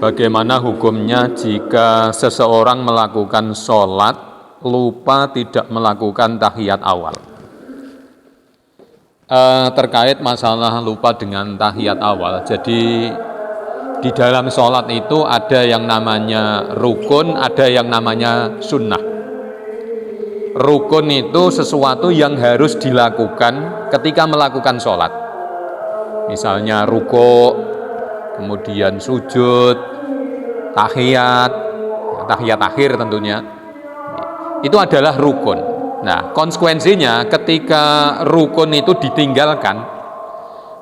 Bagaimana hukumnya jika seseorang melakukan sholat lupa tidak melakukan tahiyat awal? Terkait masalah lupa dengan tahiyat awal, jadi di dalam sholat itu ada yang namanya rukun, ada yang namanya sunnah. Rukun itu sesuatu yang harus dilakukan ketika melakukan sholat. Misalnya ruku, kemudian sujud, tahiyat akhir tentunya. Itu adalah rukun. Nah, konsekuensinya ketika rukun itu ditinggalkan,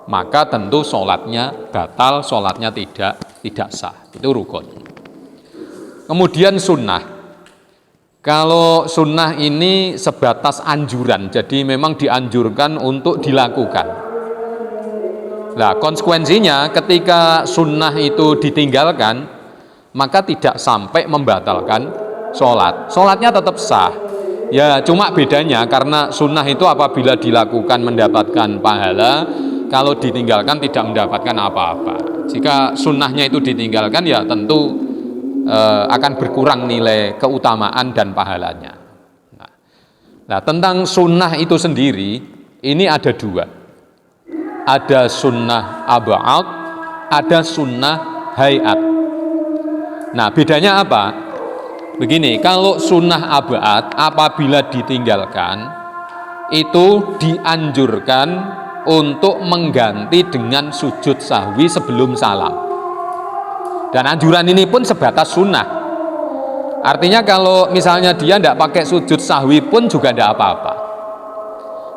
maka tentu sholatnya batal, sholatnya tidak sah. Itu rukun. Kemudian sunnah. Kalau sunnah ini sebatas anjuran, jadi memang dianjurkan untuk dilakukan. Nah, konsekuensinya ketika sunnah itu ditinggalkan, maka tidak sampai membatalkan sholat. Sholatnya tetap sah. Ya, cuma bedanya karena sunnah itu apabila dilakukan mendapatkan pahala, kalau ditinggalkan tidak mendapatkan apa-apa. Jika sunnahnya itu ditinggalkan, ya tentu akan berkurang nilai keutamaan dan pahalanya. Nah, tentang sunnah itu sendiri, ini ada dua. Ada sunnah ab'ad, ada sunnah hayat. Nah, bedanya apa? Begini, kalau sunnah ab'ad apabila ditinggalkan, itu dianjurkan untuk mengganti dengan sujud sahwi sebelum salam. Dan anjuran ini pun sebatas sunnah. Artinya kalau misalnya dia tidak pakai sujud sahwi pun juga tidak apa-apa.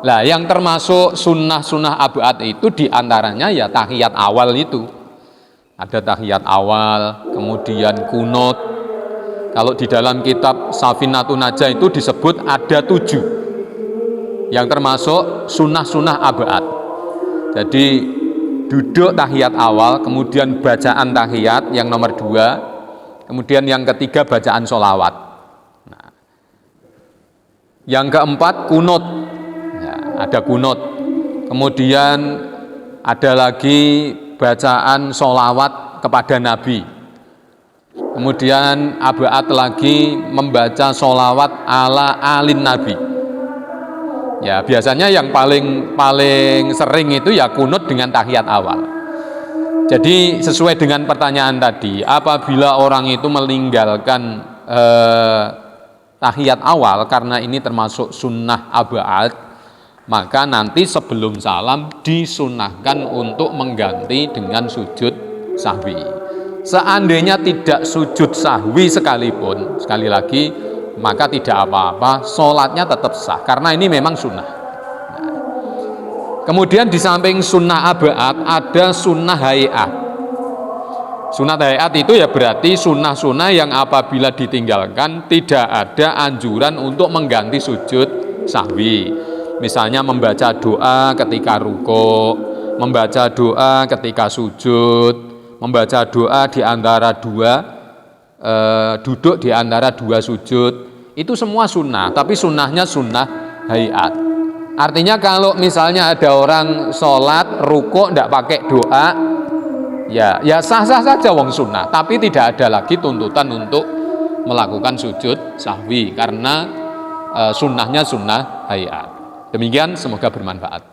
Nah, yang termasuk sunnah-sunnah ab'ad itu diantaranya ya tahiyat awal itu. Ada tahiyat awal, kemudian kunut. Kalau di dalam kitab Safinatun Najah itu disebut ada 7 yang termasuk sunnah-sunnah ab'ad. Jadi duduk tahiyat awal, kemudian bacaan tahiyat yang nomor 2, kemudian yang ketiga bacaan sholawat. Nah, yang keempat kunut, ya, ada kunut. Kemudian ada lagi bacaan sholawat kepada Nabi. Kemudian ab'ad lagi membaca sholawat ala alin Nabi. Ya, biasanya yang paling sering itu ya kunut dengan tahiyat awal. Jadi sesuai dengan pertanyaan tadi, apabila orang itu meninggalkan tahiyat awal karena ini termasuk sunnah ab'ad, maka nanti sebelum salam disunnahkan untuk mengganti dengan sujud sahwi. Seandainya tidak sujud sahwi sekalipun, sekali lagi, maka tidak apa-apa, sholatnya tetap sah karena ini memang sunnah. Nah, kemudian di samping sunnah ab'ad ada sunnah hayat. Sunnah hayat itu ya berarti sunnah-sunnah yang apabila ditinggalkan tidak ada anjuran untuk mengganti sujud sahwi. Misalnya membaca doa ketika ruku', membaca doa ketika sujud, membaca doa di antara duduk di antara 2 sujud, itu semua sunnah, tapi sunnahnya sunnah hayat. Artinya kalau misalnya ada orang sholat ruku' tidak pakai doa, ya sah-sah saja wong sunnah, tapi tidak ada lagi tuntutan untuk melakukan sujud sahwi karena sunnahnya sunnah hayat. Demikian, semoga bermanfaat.